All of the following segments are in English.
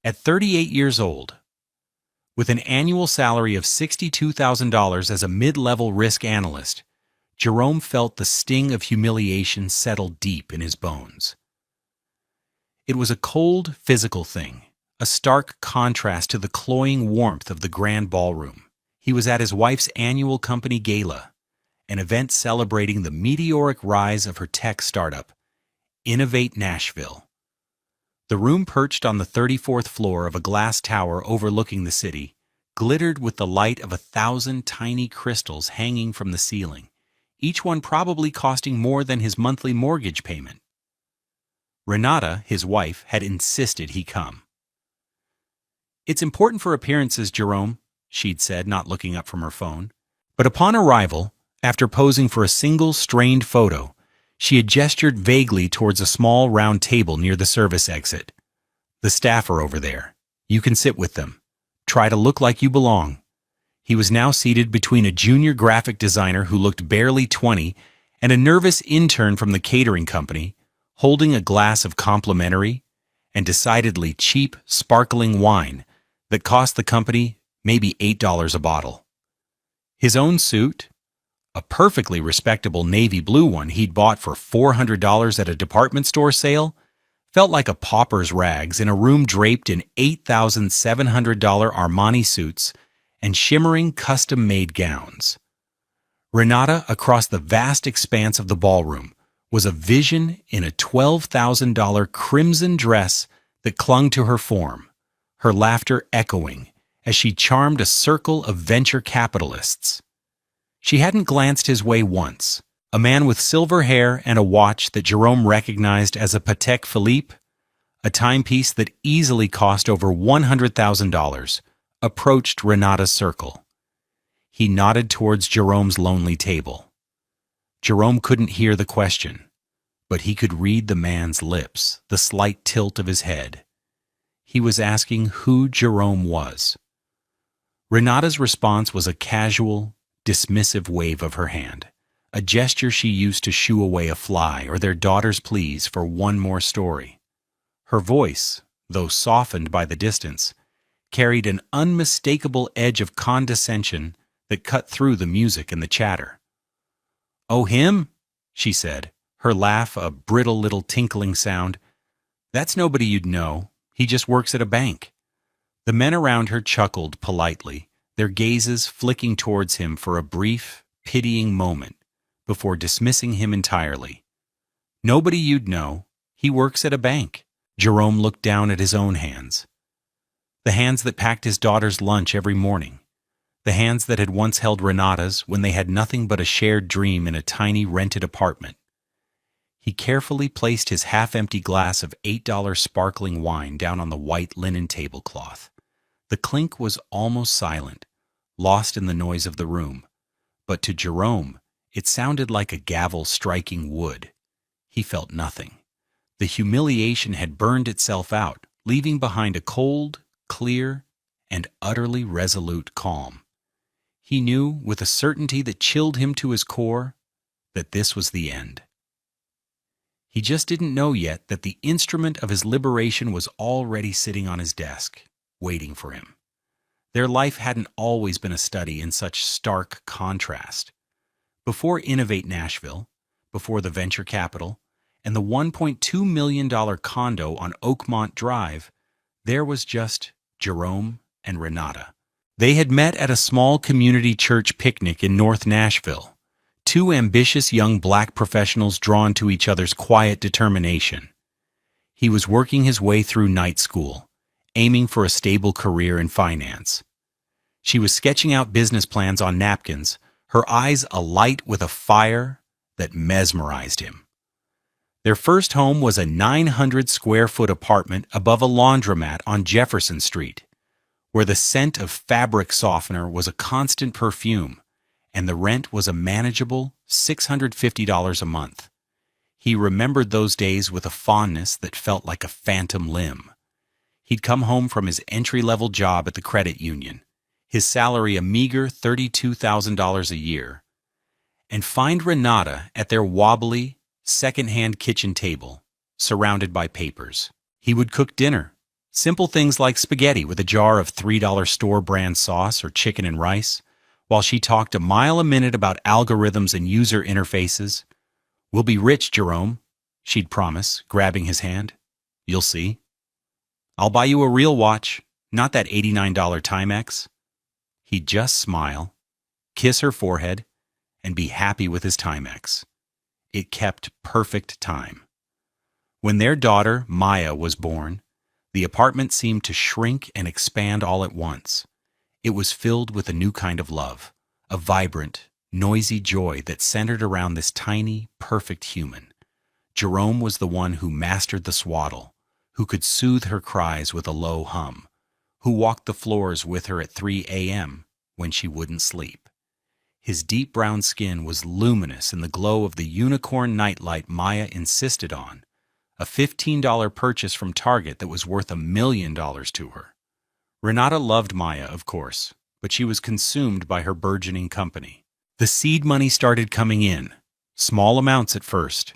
At 38 years old, with an annual salary of $62,000 as a mid-level risk analyst, Jerome felt the sting of humiliation settle deep in his bones. It was a cold, physical thing, a stark contrast to the cloying warmth of the grand ballroom. He was at his wife's annual company gala, an event celebrating the meteoric rise of her tech startup, Innovate Nashville. The room, perched on the 34th floor of a glass tower overlooking the city, glittered with the light of 1,000 tiny crystals hanging from the ceiling, each one probably costing more than his monthly mortgage payment. Renata, his wife, had insisted he come. "It's important for appearances, Jerome," she'd said, not looking up from her phone. But upon arrival, after posing for a single strained photo, she had gestured vaguely towards a small round table near the service exit. "The staff are over there. You can sit with them. Try to look like you belong." He was now seated between a junior graphic designer who looked barely 20 and a nervous intern from the catering company, holding a glass of complimentary and decidedly cheap sparkling wine that cost the company maybe $8 a bottle. His own suit, a perfectly respectable navy blue one he'd bought for $400 at a department store sale, felt like a pauper's rags in a room draped in $8,700 Armani suits and shimmering custom-made gowns. Renata, across the vast expanse of the ballroom, was a vision in a $12,000 crimson dress that clung to her form, her laughter echoing as she charmed a circle of venture capitalists. She hadn't glanced his way once. A man with silver hair and a watch that Jerome recognized as a Patek Philippe, a timepiece that easily cost over $100,000, approached Renata's circle. He nodded towards Jerome's lonely table. Jerome couldn't hear the question, but he could read the man's lips, the slight tilt of his head. He was asking who Jerome was. Renata's response was a casual, dismissive wave of her hand, a gesture she used to shoo away a fly or their daughter's pleas for one more story. Her voice, though softened by the distance, carried an unmistakable edge of condescension that cut through the music and the chatter. "Oh, him?" she said, her laugh a brittle little tinkling sound. "That's nobody you'd know. He just works at a bank." The men around her chuckled politely, their gazes flicking towards him for a brief, pitying moment before dismissing him entirely. "Nobody you'd know. He works at a bank." Jerome looked down at his own hands. The hands that packed his daughter's lunch every morning. The hands that had once held Renata's when they had nothing but a shared dream in a tiny rented apartment. He carefully placed his half-empty glass of $8 sparkling wine down on the white linen tablecloth. The clink was almost silent, lost in the noise of the room, but to Jerome it sounded like a gavel striking wood. He felt nothing. The humiliation had burned itself out, leaving behind a cold, clear, and utterly resolute calm. He knew, with a certainty that chilled him to his core, that this was the end. He just didn't know yet that the instrument of his liberation was already sitting on his desk, waiting for him. Their life hadn't always been a study in such stark contrast. Before Innovate Nashville, before the venture capital, and the $1.2 million condo on Oakmont Drive, there was just Jerome and Renata. They had met at a small community church picnic in North Nashville, two ambitious young black professionals drawn to each other's quiet determination. He was working his way through night school, aiming for a stable career in finance. She was sketching out business plans on napkins, her eyes alight with a fire that mesmerized him. Their first home was a 900-square-foot apartment above a laundromat on Jefferson Street, where the scent of fabric softener was a constant perfume, and the rent was a manageable $650 a month. He remembered those days with a fondness that felt like a phantom limb. He'd come home from his entry-level job at the credit union, his salary a meager $32,000 a year, and find Renata at their wobbly, second-hand kitchen table, surrounded by papers. He would cook dinner, Simple things like spaghetti with a jar of $3 store-brand sauce or chicken and rice, while she talked a mile a minute about algorithms and user interfaces. "We'll be rich, Jerome," she'd promise, grabbing his hand. "You'll see. I'll buy you a real watch, not that $89 Timex." He'd just smile, kiss her forehead, and be happy with his Timex. It kept perfect time. When their daughter, Maya, was born, the apartment seemed to shrink and expand all at once. It was filled with a new kind of love, a vibrant, noisy joy that centered around this tiny, perfect human. Jerome was the one who mastered the swaddle, who could soothe her cries with a low hum, who walked the floors with her at 3 a.m. when she wouldn't sleep. His deep brown skin was luminous in the glow of the unicorn nightlight Maya insisted on, a $15 purchase from Target that was worth $1 million to her. Renata loved Maya, of course, but she was consumed by her burgeoning company. The seed money started coming in, small amounts at first,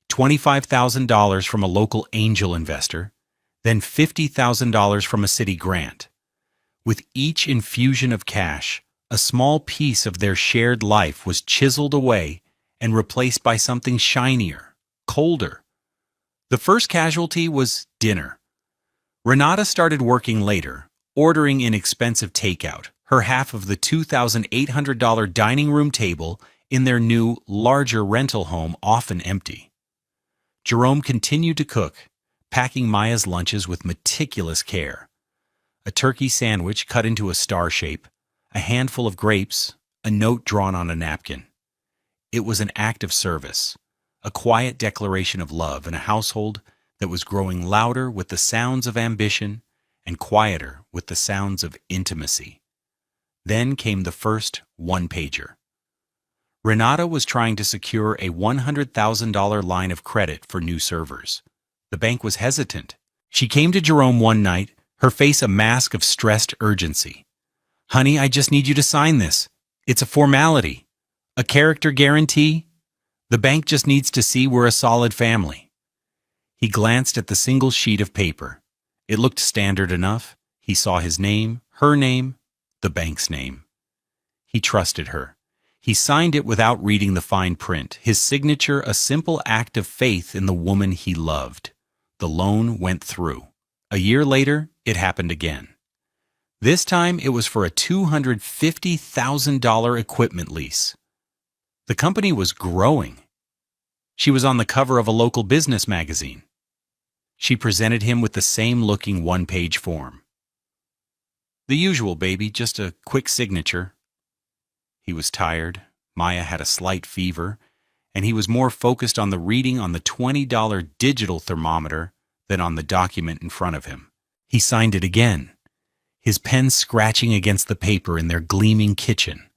$25,000 from a local angel investor, then $50,000 from a city grant. With each infusion of cash, a small piece of their shared life was chiseled away and replaced by something shinier, colder. The first casualty was dinner. Renata started working later, ordering inexpensive takeout, her half of the $2,800 dining room table in their new, larger rental home often empty. Jerome continued to cook, packing Maya's lunches with meticulous care. A turkey sandwich cut into a star shape, a handful of grapes, a note drawn on a napkin. It was an act of service, a quiet declaration of love in a household that was growing louder with the sounds of ambition and quieter with the sounds of intimacy. Then came the first one-pager. Renata was trying to secure a $100,000 line of credit for new servers. The bank was hesitant. She came to Jerome one night, her face a mask of stressed urgency. "Honey, I just need you to sign this. It's a formality. A character guarantee. The bank just needs to see we're a solid family." He glanced at the single sheet of paper. It looked standard enough. He saw his name, her name, the bank's name. He trusted her. He signed it without reading the fine print, his signature a simple act of faith in the woman he loved. The loan went through. A year later, it happened again. This time, it was for a $250,000 equipment lease. The company was growing. She was on the cover of a local business magazine. She presented him with the same-looking one-page form. "The usual, baby, just a quick signature." He was tired, Maya had a slight fever, and he was more focused on the reading on the $20 digital thermometer than on the document in front of him. He signed it again, his pen scratching against the paper in their gleaming kitchen,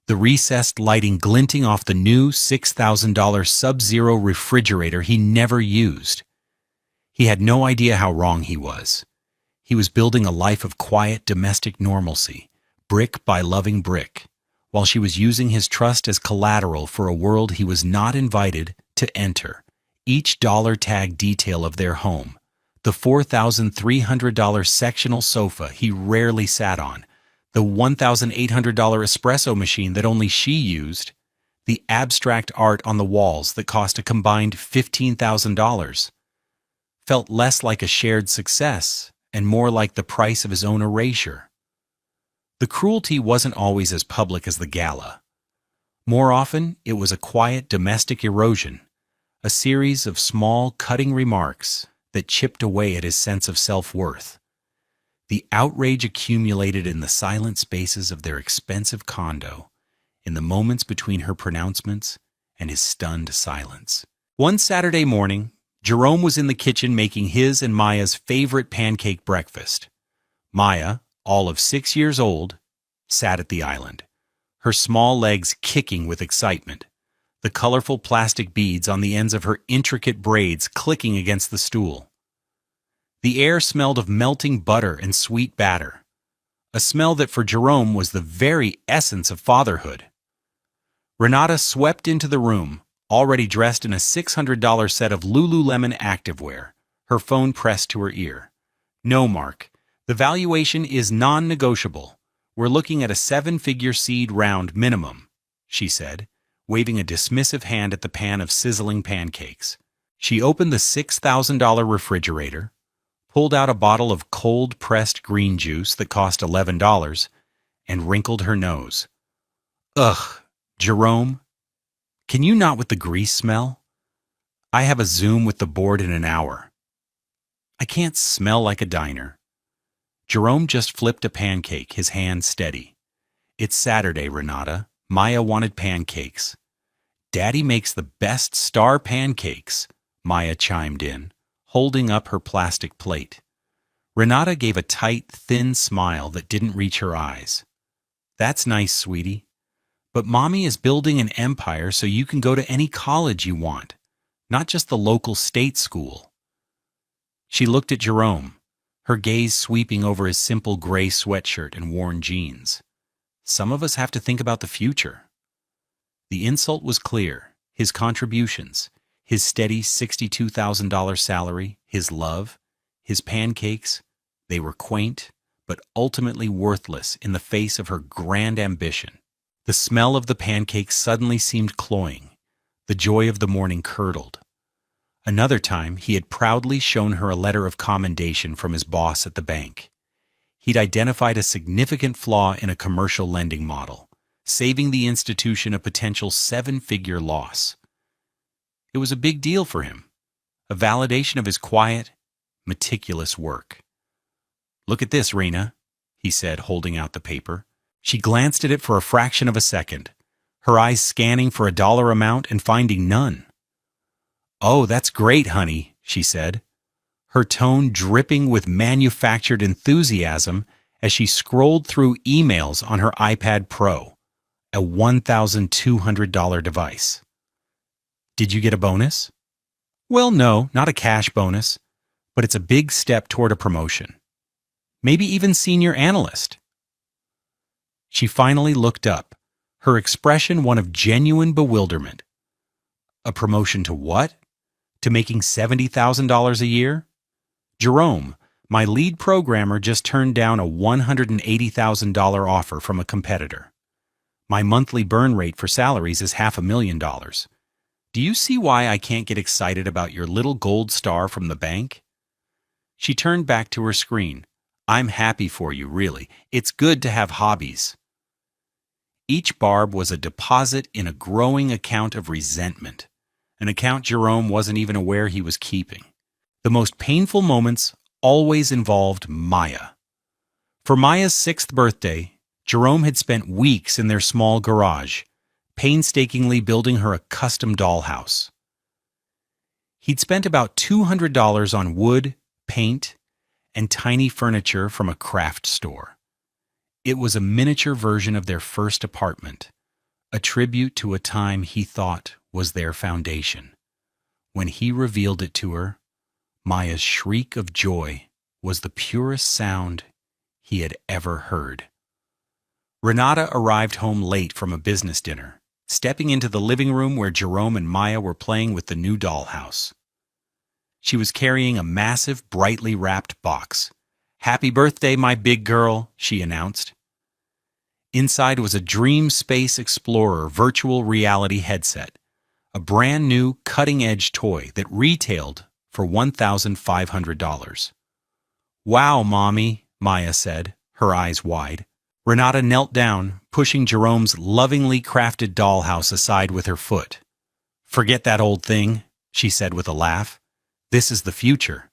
the recessed lighting glinting off the new $6,000 Sub-Zero refrigerator he never used. He had no idea how wrong he was. He was building a life of quiet domestic normalcy, brick by loving brick, while she was using his trust as collateral for a world he was not invited to enter. Each dollar tag detail of their home, the $4,300 sectional sofa he rarely sat on, the $1,800 espresso machine that only she used, the abstract art on the walls that cost a combined $15,000, felt less like a shared success and more like the price of his own erasure. The cruelty wasn't always as public as the Gala. More often, it was a quiet domestic erosion, a series of small, cutting remarks that chipped away at his sense of self-worth. The outrage accumulated in the silent spaces of their expensive condo, in the moments between her pronouncements and his stunned silence. One Saturday morning, Jerome was in the kitchen making his and Maya's favorite pancake breakfast. Maya, all of 6 years old, sat at the island, her small legs kicking with excitement, the colorful plastic beads on the ends of her intricate braids clicking against the stool. The air smelled of melting butter and sweet batter, a smell that for Jerome was the very essence of fatherhood. Renata swept into the room, already dressed in a $600 set of Lululemon activewear, her phone pressed to her ear. No, Mark. The valuation is non-negotiable. We're looking at a seven-figure seed round minimum, she said, waving a dismissive hand at the pan of sizzling pancakes. She opened the $6,000 refrigerator, pulled out a bottle of cold-pressed green juice that cost $11, and wrinkled her nose. Ugh, Jerome, can you not with the grease smell? I have a Zoom with the board in an hour. I can't smell like a diner. Jerome just flipped a pancake, his hand steady. It's Saturday, Renata. Maya wanted pancakes. Daddy makes the best star pancakes, Maya chimed in, holding up her plastic plate. Renata gave a tight, thin smile that didn't reach her eyes. That's nice, sweetie. But Mommy is building an empire so you can go to any college you want, not just the local state school. She looked at Jerome, her gaze sweeping over his simple gray sweatshirt and worn jeans. Some of us have to think about the future. The insult was clear. His contributions, his steady $62,000 salary, his love, his pancakes, they were quaint, but ultimately worthless in the face of her grand ambition. The smell of the pancakes suddenly seemed cloying. The joy of the morning curdled. Another time, he had proudly shown her a letter of commendation from his boss at the bank. He'd identified a significant flaw in a commercial lending model, saving the institution a potential seven-figure loss. It was a big deal for him, a validation of his quiet, meticulous work. Look at this, Rena, he said, holding out the paper. She glanced at it for a fraction of a second, her eyes scanning for a dollar amount and finding none. Oh, that's great, honey, she said, her tone dripping with manufactured enthusiasm as she scrolled through emails on her iPad Pro, a $1,200 device. Did you get a bonus? Well, no, not a cash bonus, but it's a big step toward a promotion. Maybe even senior analyst. She finally looked up, her expression one of genuine bewilderment. A promotion to what? To making $70,000 a year? Jerome, my lead programmer just turned down a $180,000 offer from a competitor. My monthly burn rate for salaries is $500,000. Do you see why I can't get excited about your little gold star from the bank? She turned back to her screen. I'm happy for you, really. It's good to have hobbies. Each barb was a deposit in a growing account of resentment, an account Jerome wasn't even aware he was keeping. The most painful moments always involved Maya. For Maya's 6th birthday, Jerome had spent weeks in their small garage, painstakingly building her a custom dollhouse. He'd spent about $200 on wood, paint, and tiny furniture from a craft store. It was a miniature version of their first apartment, a tribute to a time he thought was their foundation. When he revealed it to her, Maya's shriek of joy was the purest sound he had ever heard. Renata arrived home late from a business dinner, stepping into the living room where Jerome and Maya were playing with the new dollhouse. She was carrying a massive, brightly wrapped box. "Happy birthday, my big girl," she announced. Inside was a Dream Space Explorer virtual reality headset, a brand new cutting-edge toy that retailed for $1,500. "Wow, Mommy," Maya said, her eyes wide. Renata knelt down, pushing Jerome's lovingly crafted dollhouse aside with her foot. "Forget that old thing," she said with a laugh. "This is the future.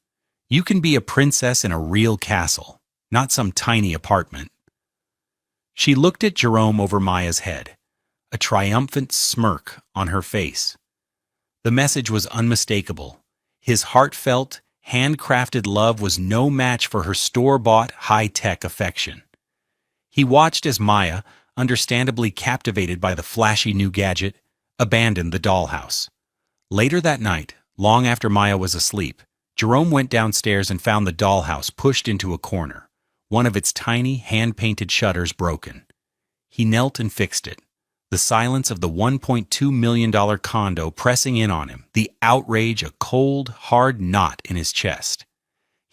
You can be a princess in a real castle, not some tiny apartment." She looked at Jerome over Maya's head, a triumphant smirk on her face. The message was unmistakable. His heartfelt, handcrafted love was no match for her store-bought, high-tech affection. He watched as Maya, understandably captivated by the flashy new gadget, abandoned the dollhouse. Later that night, long after Maya was asleep, Jerome went downstairs and found the dollhouse pushed into a corner, one of its tiny, hand-painted shutters broken. He knelt and fixed it, the silence of the $1.2 million condo pressing in on him, the outrage a cold, hard knot in his chest.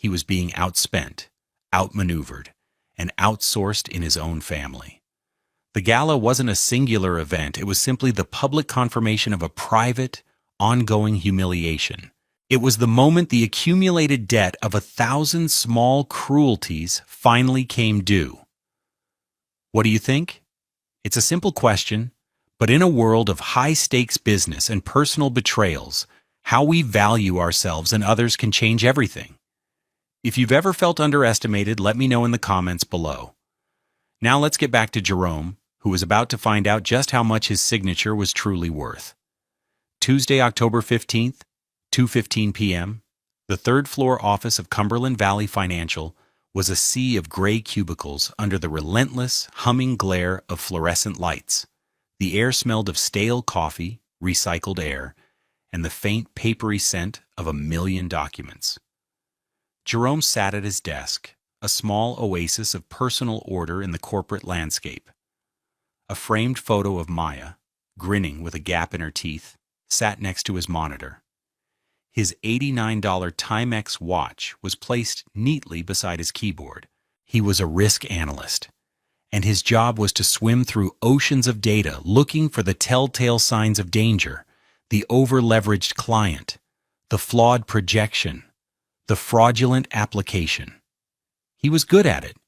he was being outspent, outmaneuvered, and outsourced in his own family. The gala wasn't a singular event, it was simply the public confirmation of a private, ongoing humiliation. It was the moment the accumulated debt of 1,000 small cruelties finally came due. What do you think? It's a simple question, but in a world of high-stakes business and personal betrayals, how we value ourselves and others can change everything. If you've ever felt underestimated, let me know in the comments below. Now let's get back to Jerome, who was about to find out just how much his signature was truly worth. Tuesday, October 15th, 2:15 p.m., the third-floor office of Cumberland Valley Financial was a sea of gray cubicles under the relentless, humming glare of fluorescent lights. The air smelled of stale coffee, recycled air, and the faint, papery scent of 1,000,000 documents. Jerome sat at his desk, a small oasis of personal order in the corporate landscape. A framed photo of Maya, grinning with a gap in her teeth, sat next to his monitor. His $89 Timex watch was placed neatly beside his keyboard. He was a risk analyst, and his job was to swim through oceans of data looking for the telltale signs of danger, the over-leveraged client, the flawed projection, the fraudulent application. He was good at it.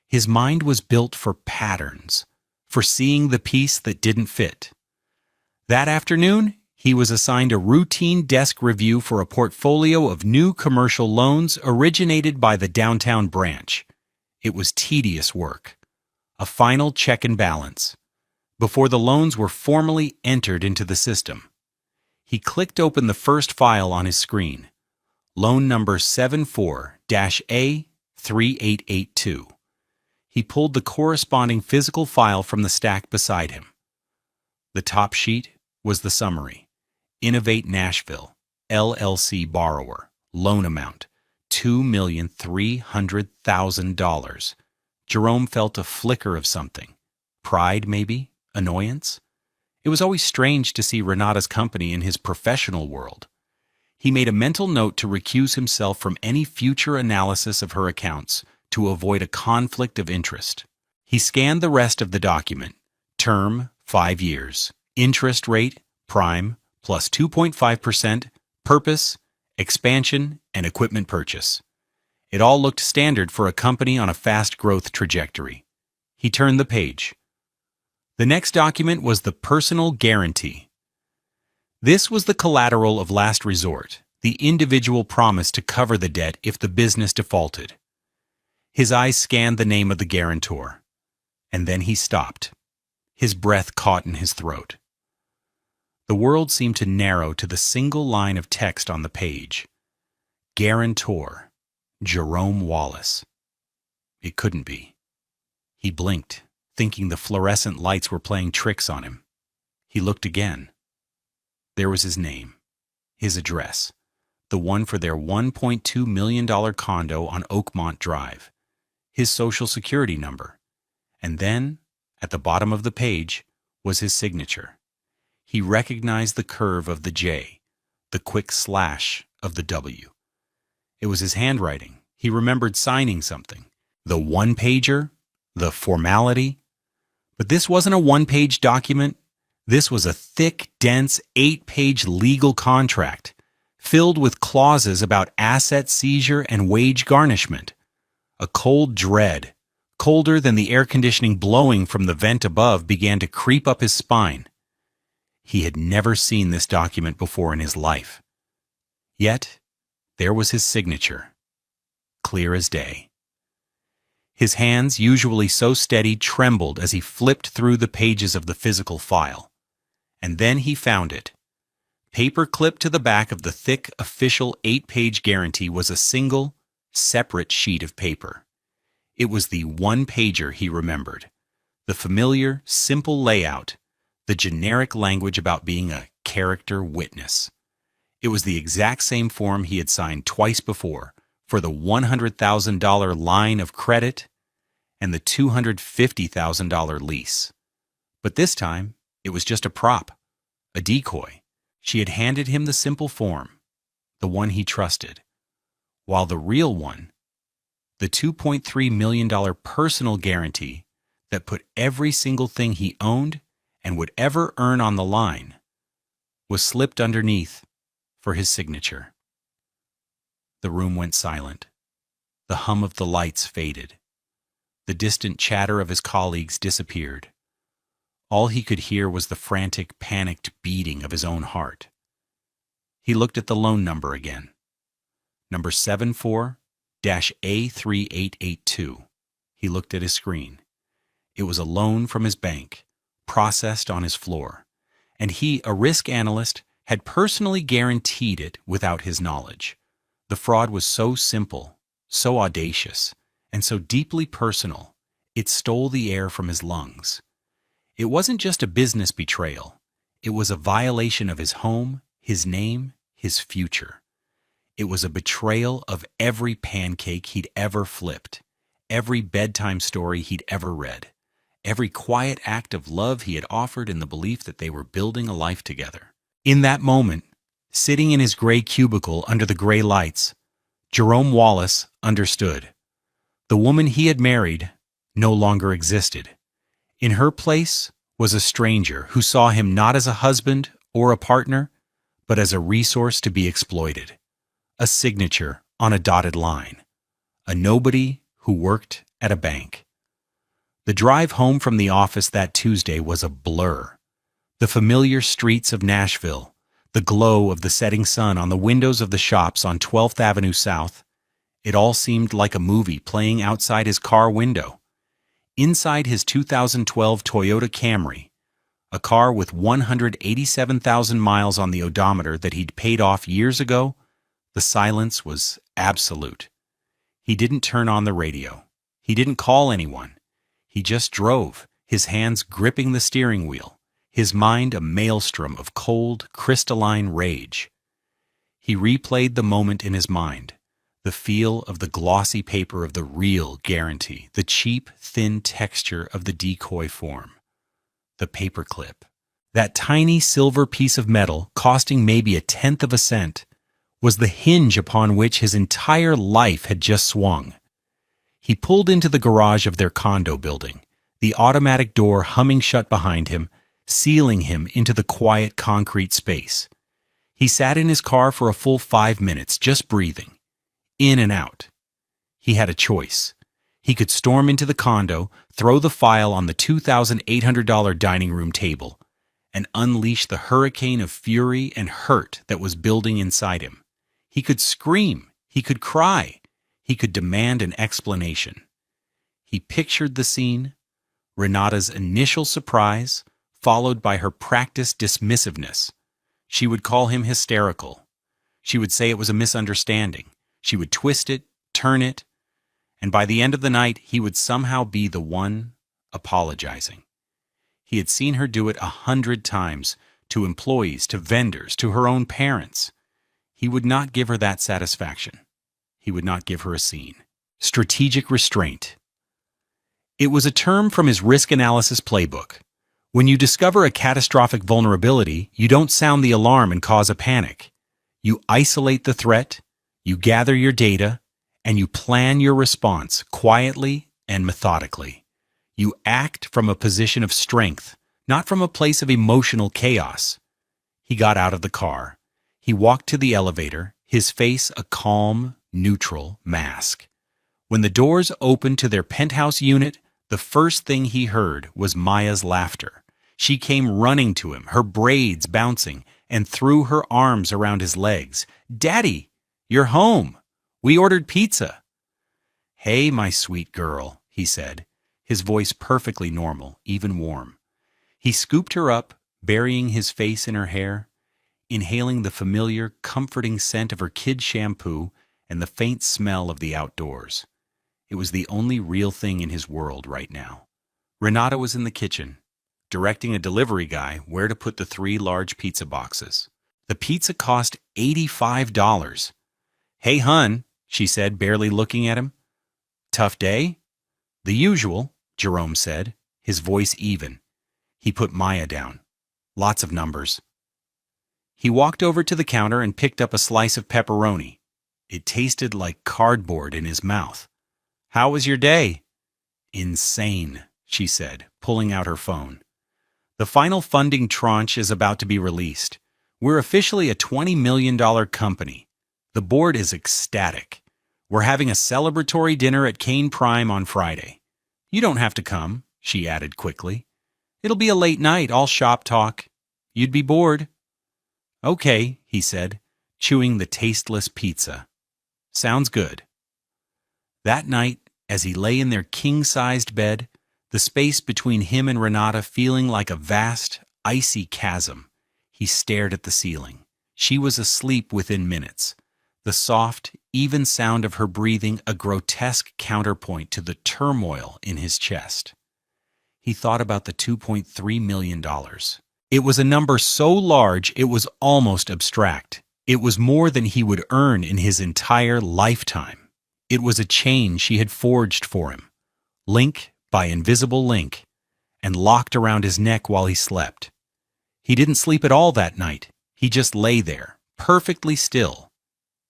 His mind was built for patterns, for seeing the piece that didn't fit. That afternoon, he was assigned a routine desk review for a portfolio of new commercial loans originated by the downtown branch. It was tedious work. A final check and balance, before the loans were formally entered into the system. He clicked open the first file on his screen, loan number 74-A3882. He pulled the corresponding physical file from the stack beside him. The top sheet was the summary. Innovate Nashville, LLC borrower, loan amount, $2,300,000. Jerome felt a flicker of something. Pride, maybe? Annoyance? It was always strange to see Renata's company in his professional world. He made a mental note to recuse himself from any future analysis of her accounts to avoid a conflict of interest. He scanned the rest of the document. Term, 5 years. Interest rate, prime, plus 2.5%, purpose, expansion, and equipment purchase. It all looked standard for a company on a fast growth trajectory. He turned the page. The next document was the personal guarantee. This was the collateral of last resort, the individual promise to cover the debt if the business defaulted. His eyes scanned the name of the guarantor, and then he stopped. His breath caught in his throat. The world seemed to narrow to the single line of text on the page. Guarantor, Jerome Wallace. It couldn't be. He blinked, thinking the fluorescent lights were playing tricks on him. He looked again. There was his name, his address, the one for their $1.2 million condo on Oakmont Drive, his social security number, and then, at the bottom of the page, was his signature. He recognized the curve of the J, the quick slash of the W. It was his handwriting. He remembered signing something. The one-pager, the formality. But this wasn't a one-page document. This was a thick, dense, 8-page legal contract, filled with clauses about asset seizure and wage garnishment. A cold dread, colder than the air conditioning blowing from the vent above, began to creep up his spine. He had never seen this document before in his life. Yet, there was his signature, clear as day. His hands, usually so steady, trembled as he flipped through the pages of the physical file. And then he found it. Paper clipped to the back of the thick, official 8-page guarantee was a single, separate sheet of paper. It was the one-pager he remembered. The familiar, simple layout, the generic language about being a character witness. It was the exact same form he had signed twice before for the $100,000 line of credit and the $250,000 lease. But this time, it was just a prop, a decoy. She had handed him the simple form, the one he trusted. while the real one, the $2.3 million personal guarantee that put every single thing he owned and would ever earn on the line, was slipped underneath for his signature. The room went silent. The hum of the lights faded. The distant chatter of his colleagues disappeared. All he could hear was the frantic, panicked beating of his own heart. He looked at the loan number again. Number 74-A3882. He looked at his screen. It was a loan from his bank, processed on his floor, and he, a risk analyst, had personally guaranteed it without his knowledge. The fraud was so simple, so audacious, and so deeply personal, it stole the air from his lungs. It wasn't just a business betrayal. It was a violation of his home, his name, his future. It was a betrayal of every pancake he'd ever flipped, every bedtime story he'd ever read, every quiet act of love he had offered in the belief that they were building a life together. In that moment, sitting in his gray cubicle under the gray lights, Jerome Wallace understood. The woman he had married no longer existed. In her place was a stranger who saw him not as a husband or a partner, but as a resource to be exploited, a signature on a dotted line, a nobody who worked at a bank. The drive home from the office that Tuesday was a blur. The familiar streets of Nashville, the glow of the setting sun on the windows of the shops on 12th Avenue South, it all seemed like a movie playing outside his car window. Inside his 2012 Toyota Camry, a car with 187,000 miles on the odometer that he'd paid off years ago, the silence was absolute. He didn't turn on the radio. He didn't call anyone. He just drove, his hands gripping the steering wheel, his mind a maelstrom of cold, crystalline rage. He replayed the moment in his mind. The feel of the glossy paper of the real guarantee, the cheap, thin texture of the decoy form. The paperclip. That tiny silver piece of metal, costing maybe 1/10 of a cent, was the hinge upon which his entire life had just swung. He pulled into the garage of their condo building, the automatic door humming shut behind him, sealing him into the quiet concrete space. He sat in his car for a full 5 minutes, just breathing. In and out. He had a choice. He could storm into the condo, throw the file on the $2,800 dining room table, and unleash the hurricane of fury and hurt that was building inside him. He could scream. He could cry. He could demand an explanation. He pictured the scene, Renata's initial surprise, followed by her practiced dismissiveness. She would call him hysterical. She would say it was a misunderstanding. She would twist it, turn it, and by the end of the night, he would somehow be the one apologizing. He had seen her do it 100 times, to employees, to vendors, to her own parents. He would not give her that satisfaction. He would not give her a scene. Strategic restraint. It was a term from his risk analysis playbook. When you discover a catastrophic vulnerability, you don't sound the alarm and cause a panic. You isolate the threat, you gather your data, and you plan your response quietly and methodically. You act from a position of strength, not from a place of emotional chaos. He got out of the car. He walked to the elevator, his face a calm, neutral mask. When the doors opened to their penthouse unit, the first thing he heard was Maya's laughter. She came running to him, her braids bouncing, and threw her arms around his legs. "Daddy! You're home. We ordered pizza." "Hey, my sweet girl," he said, his voice perfectly normal, even warm. He scooped her up, burying his face in her hair, inhaling the familiar, comforting scent of her kid shampoo and the faint smell of the outdoors. It was the only real thing in his world right now. Renata was in the kitchen, directing a delivery guy where to put the 3 large pizza boxes. The pizza cost $85. "Hey, hun," she said, barely looking at him. "Tough day?" "The usual," Jerome said, his voice even. He put Maya down. Lots of numbers. He walked over to the counter and picked up a slice of pepperoni. It tasted like cardboard in his mouth. "How was your day?" "Insane," she said, pulling out her phone. "The final funding tranche is about to be released. We're officially a $20 million company. The board is ecstatic. We're having a celebratory dinner at Kane Prime on Friday. You don't have to come," she added quickly. "It'll be a late night, all shop talk. You'd be bored." "Okay," he said, chewing the tasteless pizza. "Sounds good." That night, as he lay in their king-sized bed, the space between him and Renata feeling like a vast, icy chasm, he stared at the ceiling. She was asleep within minutes. The soft, even sound of her breathing a grotesque counterpoint to the turmoil in his chest. He thought about the $2.3 million. It was a number so large it was almost abstract. It was more than he would earn in his entire lifetime. It was a chain she had forged for him, link by invisible link, and locked around his neck while he slept. He didn't sleep at all that night. He just lay there, perfectly still,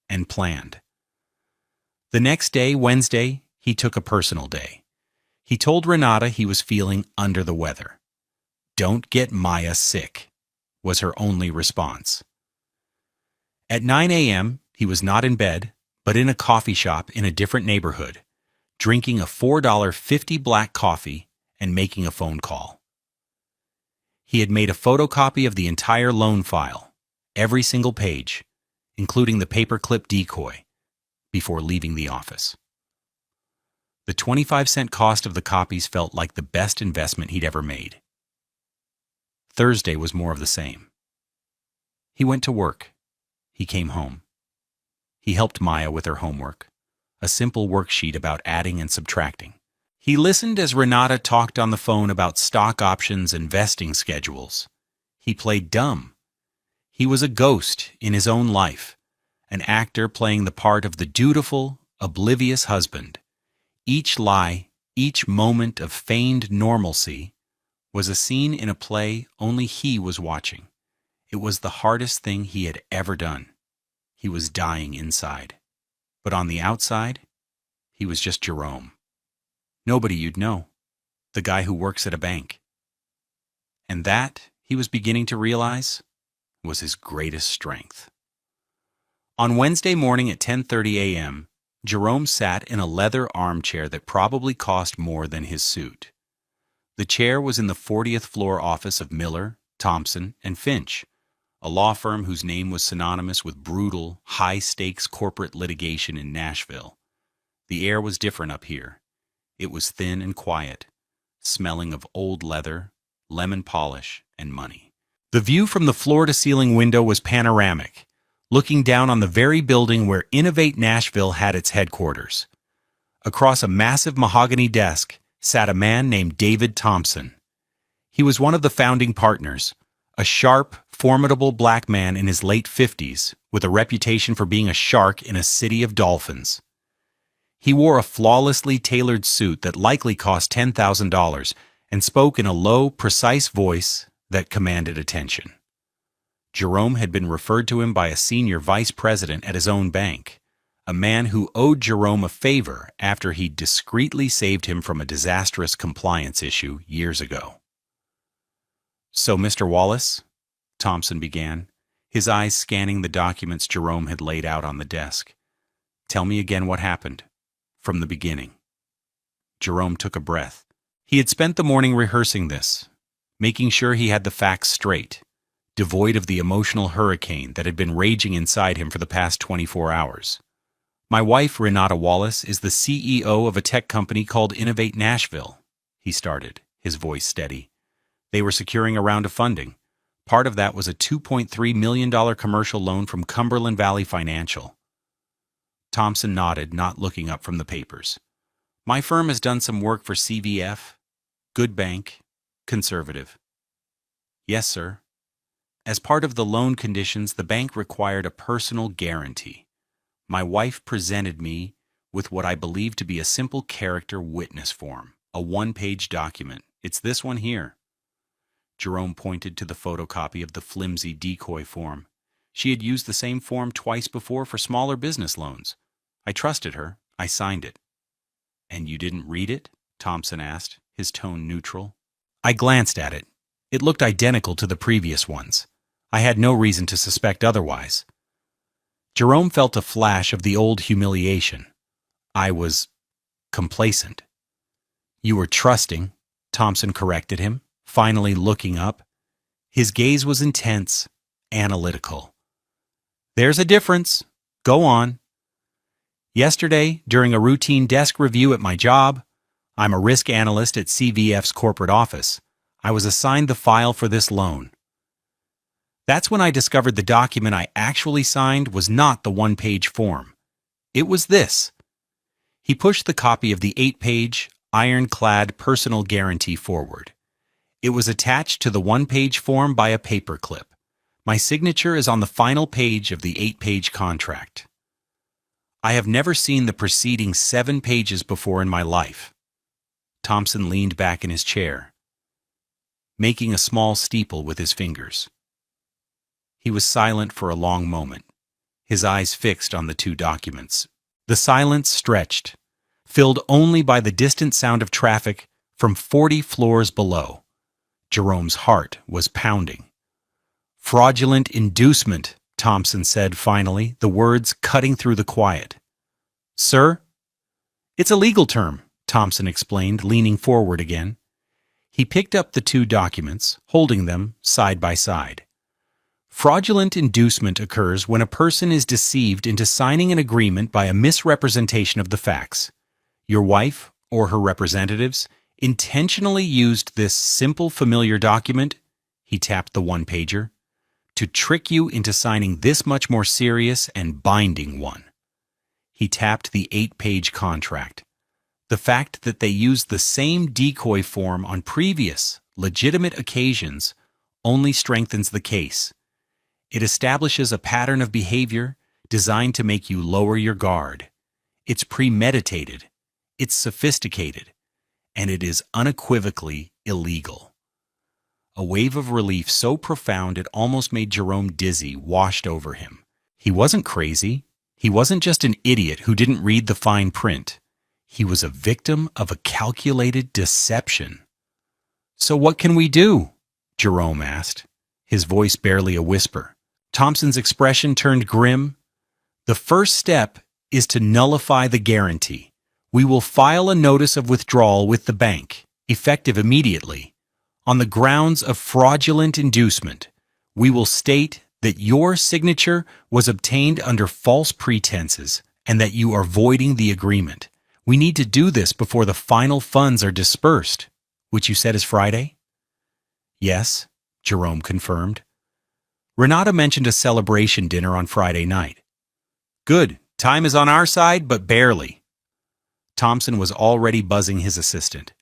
and planned. The next day, Wednesday, he took a personal day. He told Renata he was feeling under the weather. "Don't get Maya sick," was her only response. At 9 a.m., he was not in bed, but in a coffee shop in a different neighborhood, drinking a $4.50 black coffee and making a phone call. He had made a photocopy of the entire loan file, every single page, including the paperclip decoy, before leaving the office. The 25-cent cost of the copies felt like the best investment he'd ever made. Thursday was more of the same. He went to work. He came home. He helped Maya with her homework, a simple worksheet about adding and subtracting. He listened as Renata talked on the phone about stock options and vesting schedules. He played dumb. He was a ghost in his own life, an actor playing the part of the dutiful, oblivious husband. Each lie, each moment of feigned normalcy, was a scene in a play only he was watching. It was the hardest thing he had ever done. He was dying inside. But on the outside, he was just Jerome. Nobody you'd know. The guy who works at a bank. And that, he was beginning to realize, was his greatest strength. On Wednesday morning at 10:30 a.m., Jerome sat in a leather armchair that probably cost more than his suit. The chair was in the 40th floor office of Miller, Thompson, and Finch, a law firm whose name was synonymous with brutal, high-stakes corporate litigation in Nashville. The air was different up here. It was thin and quiet, smelling of old leather, lemon polish, and money. The view from the floor-to-ceiling window was panoramic, looking down on the very building where Innovate Nashville had its headquarters. Across a massive mahogany desk sat a man named David Thompson. He was one of the founding partners, a sharp, formidable black man in his late 50s with a reputation for being a shark in a city of dolphins. He wore a flawlessly tailored suit that likely cost $10,000 and spoke in a low, precise voice that commanded attention. Jerome had been referred to him by a senior vice president at his own bank, a man who owed Jerome a favor after he'd discreetly saved him from a disastrous compliance issue years ago. "So, Mr. Wallace," Thompson began, his eyes scanning the documents Jerome had laid out on the desk, "tell me again what happened, from the beginning." Jerome took a breath. He had spent the morning rehearsing this, making sure he had the facts straight, devoid of the emotional hurricane that had been raging inside him for the past 24 hours. "My wife, Renata Wallace, is the CEO of a tech company called Innovate Nashville," he started, his voice steady. "They were securing a round of funding. Part of that was a $2.3 million commercial loan from Cumberland Valley Financial." Thompson nodded, not looking up from the papers. "My firm has done some work for CVF. Good bank. Conservative." "Yes, sir." "As part of the loan conditions, the bank required a personal guarantee. My wife presented me with what I believe to be a simple character witness form, a one-page document. It's this one here." Jerome pointed to the photocopy of the flimsy decoy form. She had used the same form twice before for smaller business loans. I trusted her. I signed it. "And you didn't read it?" Thompson asked, his tone neutral. I glanced at it. It looked identical to the previous ones. I had no reason to suspect otherwise. Jerome felt a flash of the old humiliation. I was complacent. "You were trusting," Thompson corrected him, finally looking up. His gaze was intense, analytical. "There's a difference. Go on." "Yesterday, during a routine desk review at my job, I'm a risk analyst at CVF's corporate office. I was assigned the file for this loan. That's when I discovered the document I actually signed was not the one-page form. It was this." He pushed the copy of the 8-page, ironclad personal guarantee forward. It was attached to the one-page form by a paperclip. My signature is on the final page of the 8-page contract. I have never seen the preceding 7 pages before in my life. Thompson leaned back in his chair, making a small steeple with his fingers. He was silent for a long moment, his eyes fixed on the 2 documents. The silence stretched, filled only by the distant sound of traffic from 40 floors below. Jerome's heart was pounding. "Fraudulent inducement," Thompson said finally, the words cutting through the quiet. "Sir?" "It's a legal term," Thompson explained, leaning forward again. He picked up the 2 documents, holding them side by side. "Fraudulent inducement occurs when a person is deceived into signing an agreement by a misrepresentation of the facts. Your wife, or her representatives, intentionally used this simple familiar document," he tapped the one-pager, "to trick you into signing this much more serious and binding one." He tapped the 8-page contract. The fact that they used the same decoy form on previous, legitimate occasions only strengthens the case. It establishes a pattern of behavior designed to make you lower your guard. It's premeditated, it's sophisticated, and it is unequivocally illegal. A wave of relief so profound it almost made Jerome dizzy washed over him. He wasn't crazy. He wasn't just an idiot who didn't read the fine print. He was a victim of a calculated deception. "So what can we do?" Jerome asked, his voice barely a whisper. Thompson's expression turned grim. "The first step is to nullify the guarantee. We will file a notice of withdrawal with the bank, effective immediately. On the grounds of fraudulent inducement, we will state that your signature was obtained under false pretenses and that you are voiding the agreement. We need to do this before the final funds are dispersed," which you said is Friday? "Yes," Jerome confirmed. "Renata mentioned a celebration dinner on Friday night." "Good. Time is on our side, but barely." Thompson was already buzzing his assistant.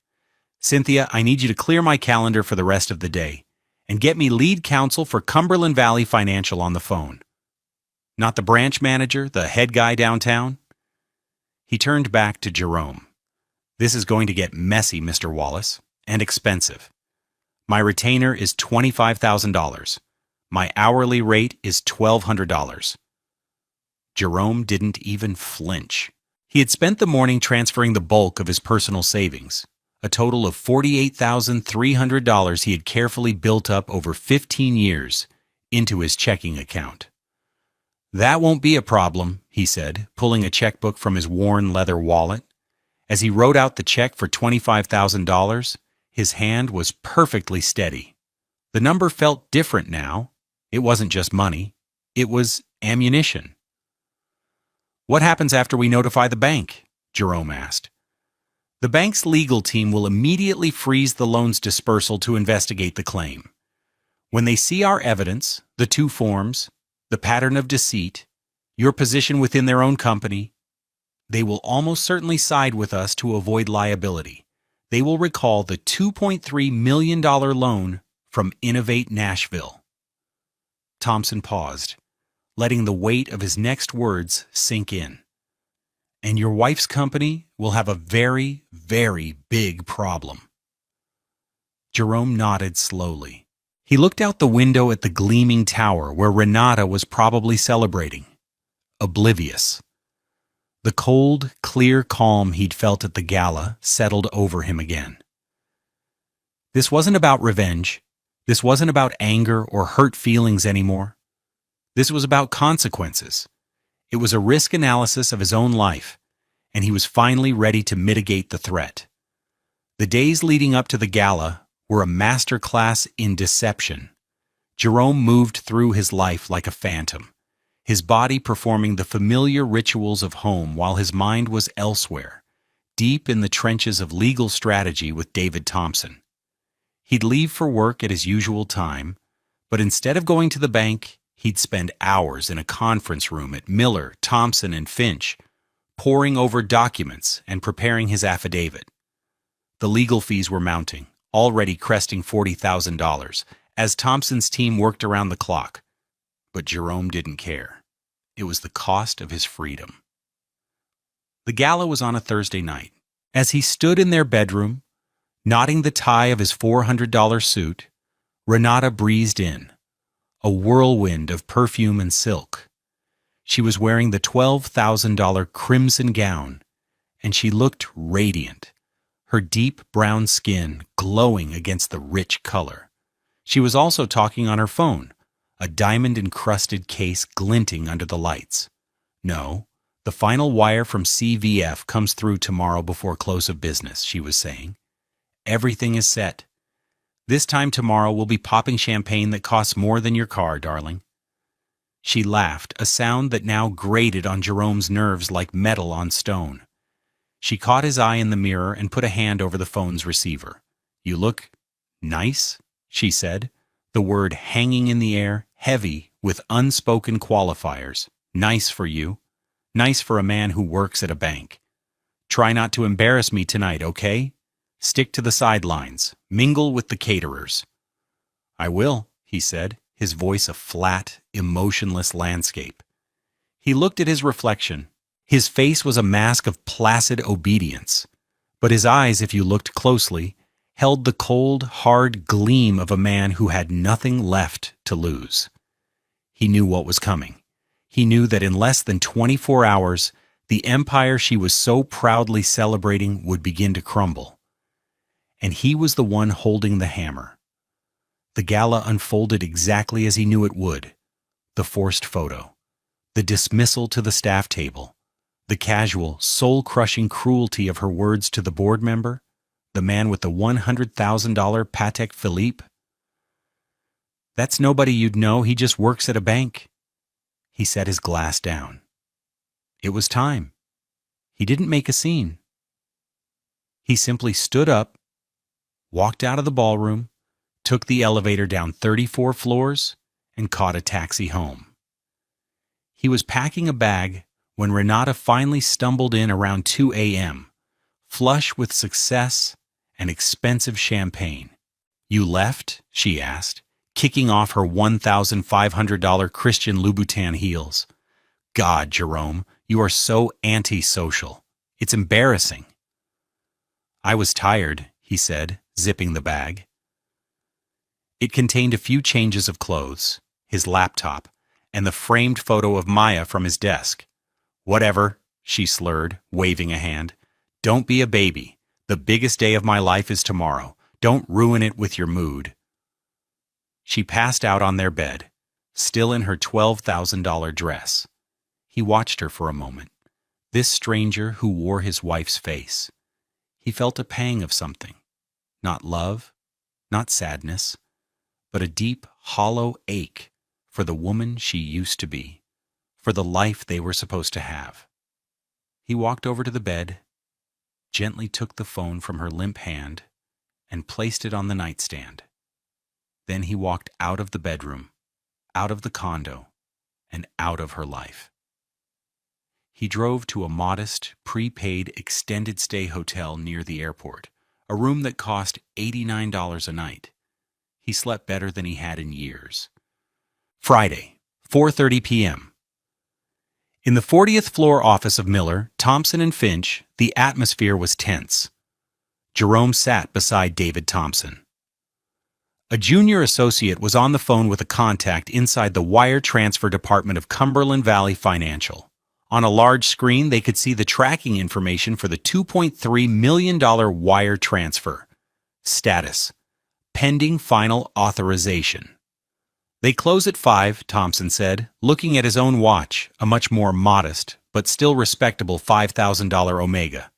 "Cynthia, I need you to clear my calendar for the rest of the day and get me lead counsel for Cumberland Valley Financial on the phone. Not the branch manager, the head guy downtown?" He turned back to Jerome. "This is going to get messy, Mr. Wallace, and expensive. My retainer is $25,000. My hourly rate is $1,200. Jerome didn't even flinch. He had spent the morning transferring the bulk of his personal savings, a total of $48,300 he had carefully built up over 15 years, into his checking account. "That won't be a problem," he said, pulling a checkbook from his worn leather wallet. As he wrote out the check for $25,000, his hand was perfectly steady. The number felt different now. It wasn't just money. It was ammunition. "What happens after we notify the bank?" Jerome asked. "The bank's legal team will immediately freeze the loan's dispersal to investigate the claim. When they see our evidence, the 2 forms, the pattern of deceit, your position within their own company, they will almost certainly side with us to avoid liability. They will recall the $2.3 million loan from Innovate Nashville." Thompson paused, letting the weight of his next words sink in. "And your wife's company will have a very, very big problem." Jerome nodded slowly. He looked out the window at the gleaming tower where Renata was probably celebrating, oblivious. The cold, clear calm he'd felt at the gala settled over him again. This wasn't about revenge. This wasn't about anger or hurt feelings anymore. This was about consequences. It was a risk analysis of his own life, and he was finally ready to mitigate the threat. The days leading up to the gala were a masterclass in deception. Jerome moved through his life like a phantom, his body performing the familiar rituals of home while his mind was elsewhere, deep in the trenches of legal strategy with David Thompson. He'd leave for work at his usual time, but instead of going to the bank, he'd spend hours in a conference room at Miller, Thompson, and Finch, poring over documents and preparing his affidavit. The legal fees were mounting, already cresting $40,000, as Thompson's team worked around the clock. But Jerome didn't care. It was the cost of his freedom. The gala was on a Thursday night. As he stood in their bedroom, knotting the tie of his $400 suit, Renata breezed in, a whirlwind of perfume and silk. She was wearing the $12,000 crimson gown, and she looked radiant, her deep brown skin glowing against the rich color. She was also talking on her phone, a diamond-encrusted case glinting under the lights. No, the final wire from CVF comes through tomorrow before close of business, she was saying. Everything is set. This time tomorrow we'll be popping champagne that costs more than your car, darling. She laughed, a sound that now grated on Jerome's nerves like metal on stone. She caught his eye in the mirror and put a hand over the phone's receiver. "You look nice," she said, the word hanging in the air, heavy with unspoken qualifiers. "Nice for you. Nice for a man who works at a bank. Try not to embarrass me tonight, okay? Stick to the sidelines. Mingle with the caterers." "I will," he said, his voice a flat, emotionless landscape. He looked at his reflection. His face was a mask of placid obedience, but his eyes, if you looked closely, held the cold, hard gleam of a man who had nothing left to lose. He knew what was coming. He knew that in less than 24 hours, the empire she was so proudly celebrating would begin to crumble. And he was the one holding the hammer. The gala unfolded exactly as he knew it would. The forced photo, the dismissal to the staff table, the casual, soul-crushing cruelty of her words to the board member, the man with the $100,000 Patek Philippe. "That's nobody you'd know, he just works at a bank." He set his glass down. It was time. He didn't make a scene. He simply stood up, walked out of the ballroom, took the elevator down 34 floors, and caught a taxi home. He was packing a bag when Renata finally stumbled in around 2 a.m., flush with success and expensive champagne. "You left?" she asked, kicking off her $1,500 Christian Louboutin heels. "God, Jerome, you are so antisocial. It's embarrassing." "I was tired," he said, zipping the bag. It contained a few changes of clothes, his laptop, and the framed photo of Maya from his desk. "Whatever," she slurred, waving a hand. "Don't be a baby. The biggest day of my life is tomorrow. Don't ruin it with your mood." She passed out on their bed, still in her $12,000 dress. He watched her for a moment, this stranger who wore his wife's face. He felt a pang of something. Not love, not sadness, but a deep, hollow ache for the woman she used to be, for the life they were supposed to have. He walked over to the bed, gently took the phone from her limp hand, and placed it on the nightstand. Then he walked out of the bedroom, out of the condo, and out of her life. He drove to a modest, prepaid extended-stay hotel near the airport, a room that cost $89 a night. He slept better than he had in years. Friday, 4:30 p.m. In the 40th floor office of Miller, Thompson and Finch, the atmosphere was tense. Jerome sat beside David Thompson. A junior associate was on the phone with a contact inside the wire transfer department of Cumberland Valley Financial. On a large screen, they could see the tracking information for the $2.3 million wire transfer. Status: pending final authorization. They close at 5, Thompson said, looking at his own watch, a much more modest, but still respectable $5,000 Omega.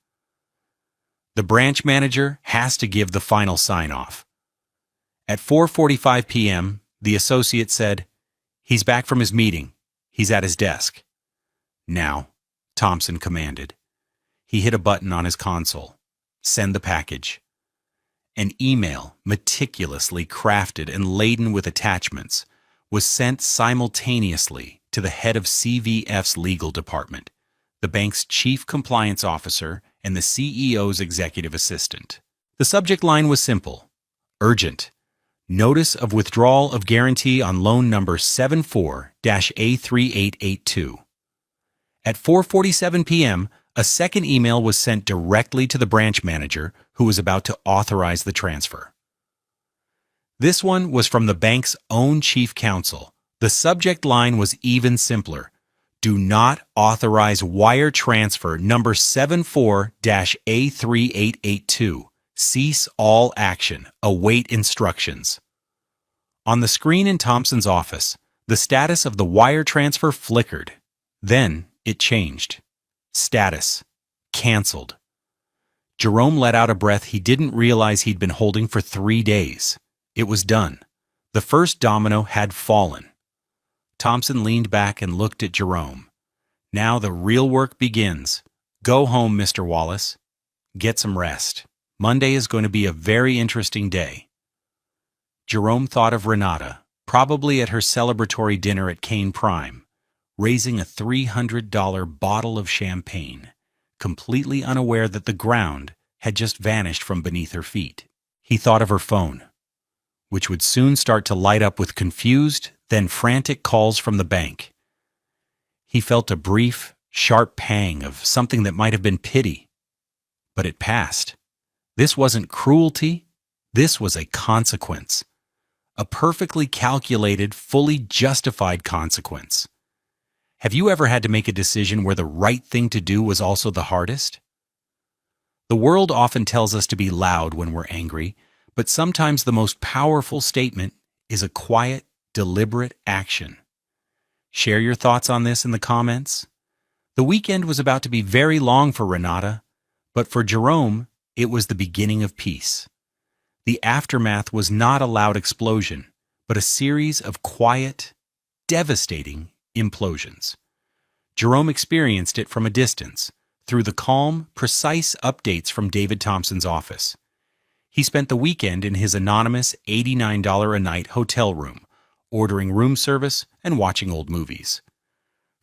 The branch manager has to give the final sign-off. At 4:45 p.m., the associate said, "He's back from his meeting. He's at his desk." "Now," Thompson commanded. He hit a button on his console. "Send the package." An email, meticulously crafted and laden with attachments, was sent simultaneously to the head of CVF's legal department, the bank's chief compliance officer, and the CEO's executive assistant. The subject line was simple: urgent. Notice of withdrawal of guarantee on loan number 74-A3882. At 4:47 p.m., a second email was sent directly to the branch manager, who was about to authorize the transfer. This one was from the bank's own chief counsel. The subject line was even simpler: do not authorize wire transfer number 74-A3882. Cease all action. Await instructions. On the screen in Thompson's office, the status of the wire transfer flickered. Then it changed. Status: canceled. Jerome let out a breath he didn't realize he'd been holding for 3 days. It was done. The first domino had fallen. Thompson leaned back and looked at Jerome. "Now the real work begins. Go home, Mr. Wallace. Get some rest. Monday is going to be a very interesting day." Jerome thought of Renata, probably at her celebratory dinner at Kane Prime, raising a $300 bottle of champagne, completely unaware that the ground had just vanished from beneath her feet. He thought of her phone, which would soon start to light up with confused, then frantic calls from the bank. He felt a brief, sharp pang of something that might have been pity. But it passed. This wasn't cruelty. This was a consequence. A perfectly calculated, fully justified consequence. Have you ever had to make a decision where the right thing to do was also the hardest? The world often tells us to be loud when we're angry, but sometimes the most powerful statement is a quiet, deliberate action. Share your thoughts on this in the comments. The weekend was about to be very long for Renata, but for Jerome, it was the beginning of peace. The aftermath was not a loud explosion, but a series of quiet, devastating implosions. Jerome experienced it from a distance, through the calm, precise updates from David Thompson's office. He spent the weekend in his anonymous $89 a night hotel room, ordering room service and watching old movies.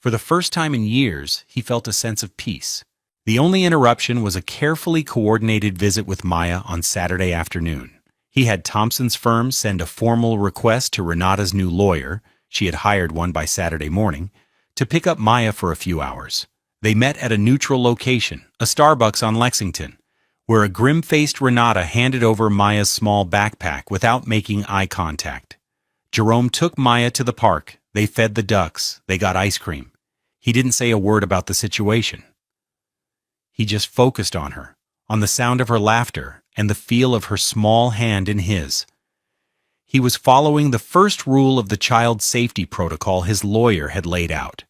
For the first time in years, he felt a sense of peace. The only interruption was a carefully coordinated visit with Maya on Saturday afternoon. He had Thompson's firm send a formal request to Renata's new lawyer, she had hired one by Saturday morning, to pick up Maya for a few hours. They met at a neutral location, a Starbucks on Lexington, where a grim-faced Renata handed over Maya's small backpack without making eye contact. Jerome took Maya to the park. They fed the ducks. They got ice cream. He didn't say a word about the situation. He just focused on her, on the sound of her laughter and the feel of her small hand in his. He was following the first rule of the child safety protocol his lawyer had laid out.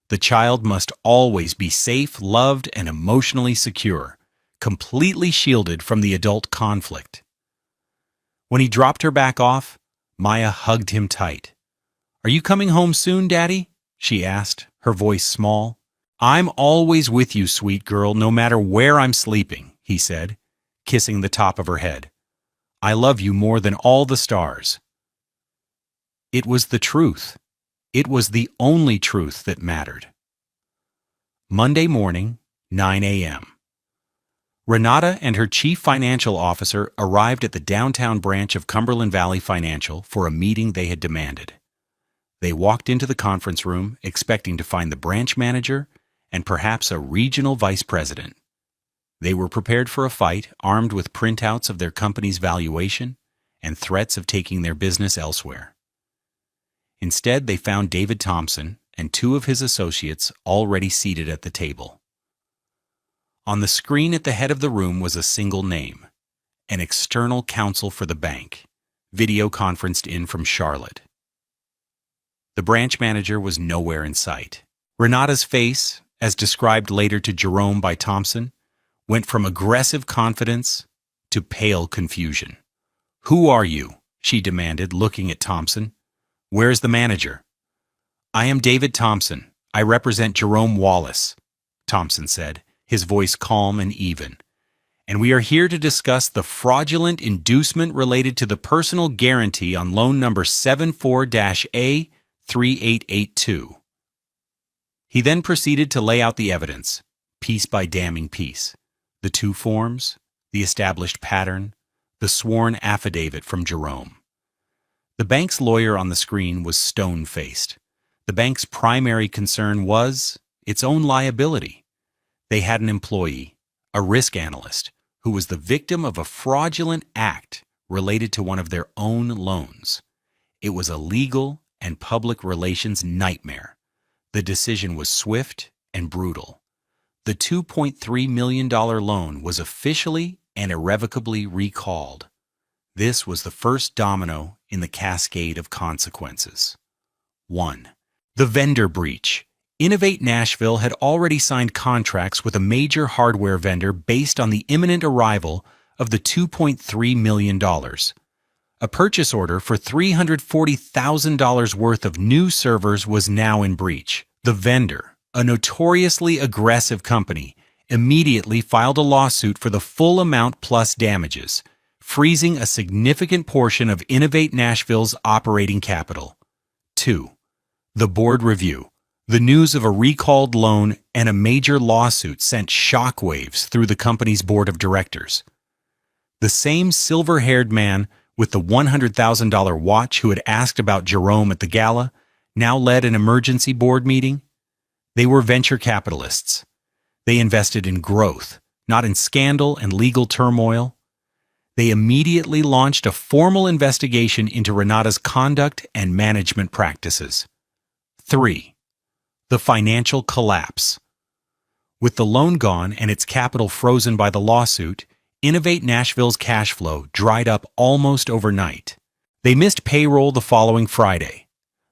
The child must always be safe, loved, and emotionally secure, completely shielded from the adult conflict. When he dropped her back off, Maya hugged him tight. "Are you coming home soon, Daddy?" she asked, her voice small. "I'm always with you, sweet girl, no matter where I'm sleeping," he said, kissing the top of her head. "I love you more than all the stars." It was the truth. It was the only truth that mattered. Monday morning, 9 a.m. Renata and her chief financial officer arrived at the downtown branch of Cumberland Valley Financial for a meeting they had demanded. They walked into the conference room expecting to find the branch manager and perhaps a regional vice president. They were prepared for a fight, armed with printouts of their company's valuation and threats of taking their business elsewhere. Instead, they found David Thompson and two of his associates already seated at the table. On the screen at the head of the room was a single name, an external counsel for the bank, video conferenced in from Charlotte. The branch manager was nowhere in sight. Renata's face, as described later to Jerome by Thompson, went from aggressive confidence to pale confusion. "Who are you?" she demanded, looking at Thompson. "Where's the manager?" "I am David Thompson. I represent Jerome Wallace," Thompson said, his voice calm and even. "And we are here to discuss the fraudulent inducement related to the personal guarantee on loan number 74-A3882. He then proceeded to lay out the evidence, piece by damning piece. The two forms, the established pattern, the sworn affidavit from Jerome. The bank's lawyer on the screen was stone-faced. The bank's primary concern was its own liability. They had an employee, a risk analyst, who was the victim of a fraudulent act related to one of their own loans. It was a legal and public relations nightmare. The decision was swift and brutal. The $2.3 million loan was officially and irrevocably recalled. This was the first domino in the cascade of consequences. 1. The vendor breach. Innovate Nashville had already signed contracts with a major hardware vendor based on the imminent arrival of the $2.3 million. A purchase order for $340,000 worth of new servers was now in breach. The vendor, a notoriously aggressive company, immediately filed a lawsuit for the full amount plus damages, freezing a significant portion of Innovate Nashville's operating capital. 2. The board review. The news of a recalled loan and a major lawsuit sent shockwaves through the company's board of directors. The same silver-haired man with the $100,000 watch who had asked about Jerome at the Gala now led an emergency board meeting. They were venture capitalists. They invested in growth, not in scandal and legal turmoil. They immediately launched a formal investigation into Renata's conduct and management practices. 3. The financial collapse. With the loan gone and its capital frozen by the lawsuit, Innovate Nashville's cash flow dried up almost overnight. They missed payroll the following Friday.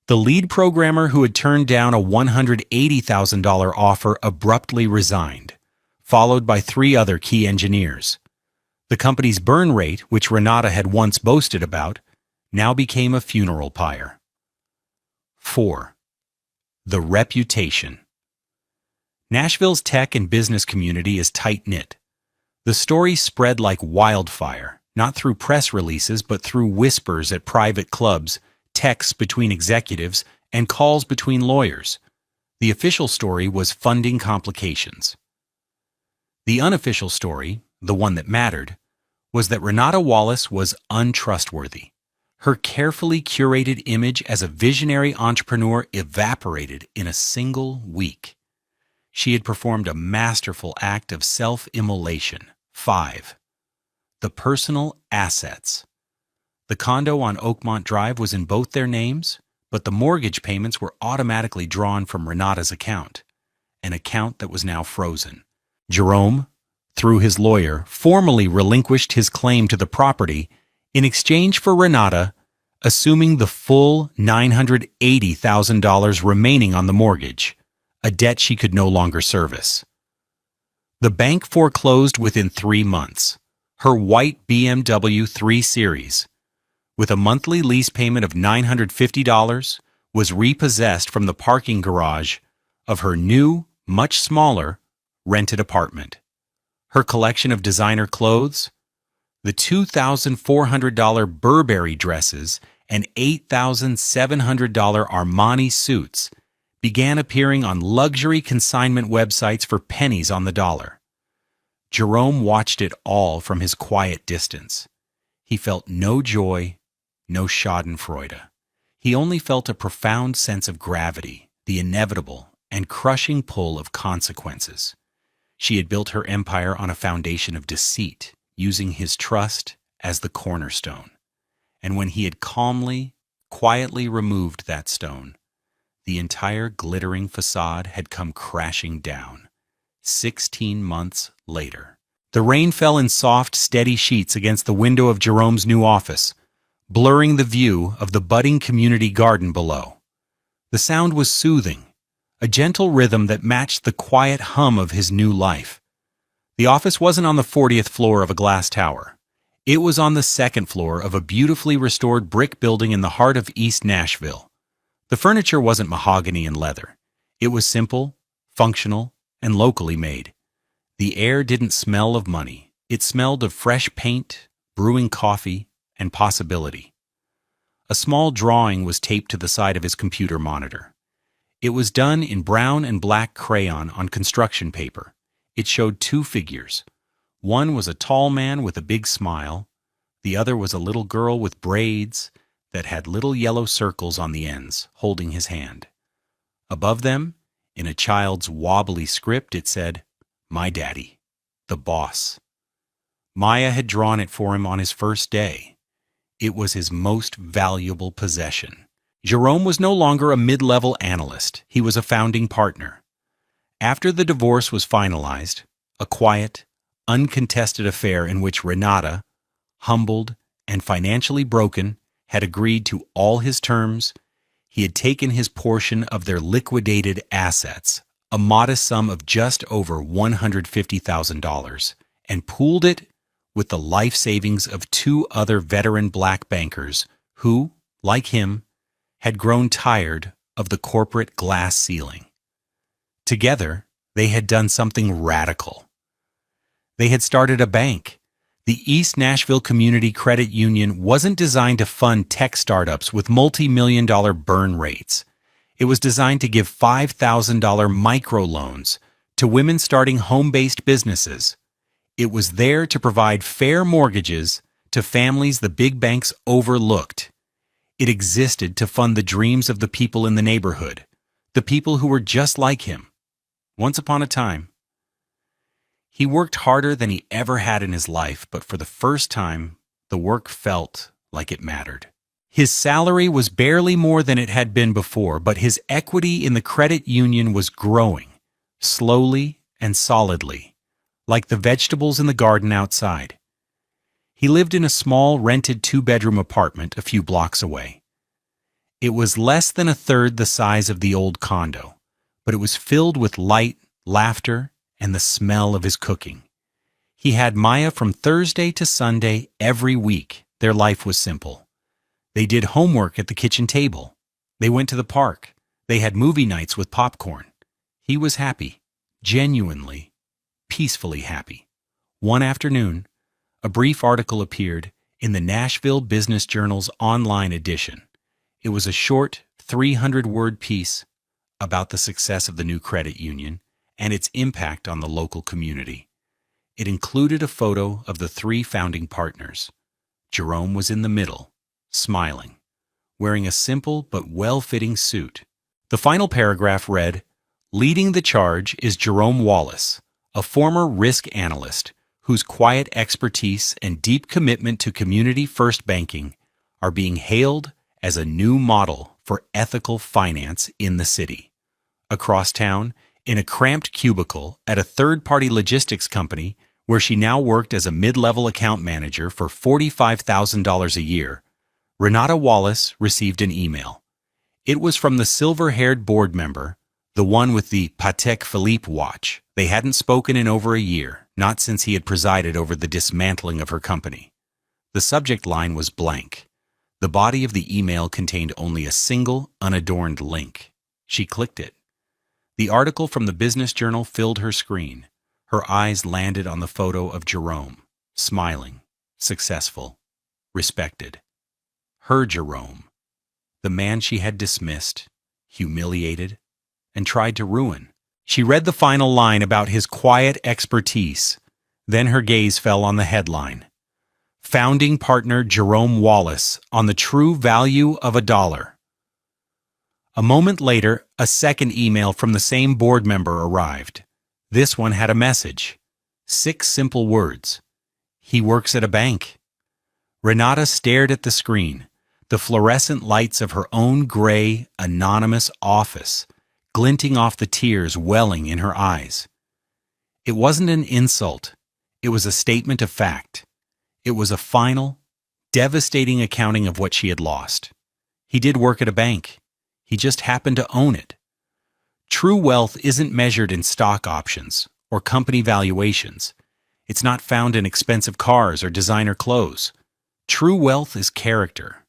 The lead programmer who had turned down a $180,000 offer abruptly resigned, followed by 3 other key engineers. The company's burn rate, which Renata had once boasted about, now became a funeral pyre. 4. The reputation. Nashville's tech and business community is tight-knit. The story spread like wildfire, not through press releases but through whispers at private clubs, texts between executives, and calls between lawyers. The official story was funding complications. The unofficial story, the one that mattered, was that Renata Wallace was untrustworthy. Her carefully curated image as a visionary entrepreneur evaporated in a single week. She had performed a masterful act of self-immolation. 5. The personal assets. The condo on Oakmont Drive was in both their names, but the mortgage payments were automatically drawn from Renata's account, an account that was now frozen. Jerome, through his lawyer, formally relinquished his claim to the property in exchange for Renata assuming the full $980,000 remaining on the mortgage, a debt she could no longer service. The bank foreclosed within 3 months. Her white BMW 3 Series, with a monthly lease payment of $950, was repossessed from the parking garage of her new, much smaller, rented apartment. Her collection of designer clothes, the $2,400 Burberry dresses and $8,700 Armani suits, began appearing on luxury consignment websites for pennies on the dollar. Jerome watched it all from his quiet distance. He felt no joy, no schadenfreude. He only felt a profound sense of gravity, the inevitable and crushing pull of consequences. She had built her empire on a foundation of deceit, using his trust as the cornerstone. And when he had calmly, quietly removed that stone, the entire glittering facade had come crashing down. 16 months later. The rain fell in soft, steady sheets against the window of Jerome's new office, blurring the view of the budding community garden below. The sound was soothing, a gentle rhythm that matched the quiet hum of his new life. The office wasn't on the 40th floor of a glass tower. It was on the second floor of a beautifully restored brick building in the heart of East Nashville. The furniture wasn't mahogany and leather. It was simple, functional, and locally made. The air didn't smell of money. It smelled of fresh paint, brewing coffee, and possibility. A small drawing was taped to the side of his computer monitor. It was done in brown and black crayon on construction paper. It showed two figures. One was a tall man with a big smile. The other was a little girl with braids that had little yellow circles on the ends, holding his hand. Above them, in a child's wobbly script, it said, "My daddy, the boss." Maya had drawn it for him on his first day. It was his most valuable possession. Jerome was no longer a mid-level analyst. He was a founding partner. After the divorce was finalized, a quiet, uncontested affair in which Renata, humbled and financially broken, had agreed to all his terms, he had taken his portion of their liquidated assets, a modest sum of just over $150,000, and pooled it with the life savings of two other veteran black bankers who, like him, had grown tired of the corporate glass ceiling. Together, they had done something radical. They had started a bank. The East Nashville Community Credit Union wasn't designed to fund tech startups with multi-million-dollar burn rates. It was designed to give $5,000 microloans to women starting home-based businesses. It was there to provide fair mortgages to families the big banks overlooked. It existed to fund the dreams of the people in the neighborhood, the people who were just like him. Once upon a time, he worked harder than he ever had in his life, but for the first time, the work felt like it mattered. His salary was barely more than it had been before, but his equity in the credit union was growing, slowly and solidly, like the vegetables in the garden outside. He lived in a small rented two-bedroom apartment a few blocks away. It was less than a third the size of the old condo, but it was filled with light, laughter, and the smell of his cooking. He had Maya from Thursday to Sunday every week. Their life was simple. They did homework at the kitchen table. They went to the park. They had movie nights with popcorn. He was happy, genuinely, peacefully happy. One afternoon, a brief article appeared in the Nashville Business Journal's online edition. It was a short, 300-word piece about the success of the new credit union and its impact on the local community. It included a photo of the three founding partners. Jerome was in the middle, smiling, wearing a simple but well-fitting suit. The final paragraph read, "Leading the charge is Jerome Wallace, a former risk analyst whose quiet expertise and deep commitment to community-first banking are being hailed as a new model for ethical finance in the city." Across town, in a cramped cubicle at a third-party logistics company where she now worked as a mid-level account manager for $45,000 a year, Renata Wallace received an email. It was from the silver-haired board member, the one with the Patek Philippe watch. They hadn't spoken in over a year, not since he had presided over the dismantling of her company. The subject line was blank. The body of the email contained only a single, unadorned link. She clicked it. The article from the Business Journal filled her screen. Her eyes landed on the photo of Jerome, smiling, successful, respected. Her Jerome, the man she had dismissed, humiliated, and tried to ruin. She read the final line about his quiet expertise. Then her gaze fell on the headline. Founding partner Jerome Wallace on the true value of $1. A moment later, a second email from the same board member arrived. This one had a message. 6 simple words. He works at a bank. Renata stared at the screen, the fluorescent lights of her own gray, anonymous office, glinting off the tears welling in her eyes. It wasn't an insult. It was a statement of fact. It was a final, devastating accounting of what she had lost. He did work at a bank. He just happened to own it. True wealth isn't measured in stock options or company valuations. It's not found in expensive cars or designer clothes. True wealth is character.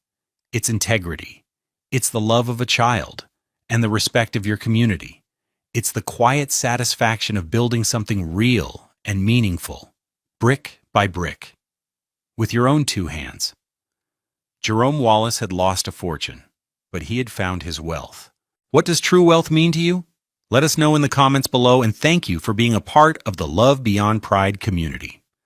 It's integrity. It's the love of a child and the respect of your community. It's the quiet satisfaction of building something real and meaningful, brick by brick, with your own two hands. Jerome Wallace had lost a fortune, but he had found his wealth. What does true wealth mean to you? Let us know in the comments below, and thank you for being a part of the Love Beyond Pride community.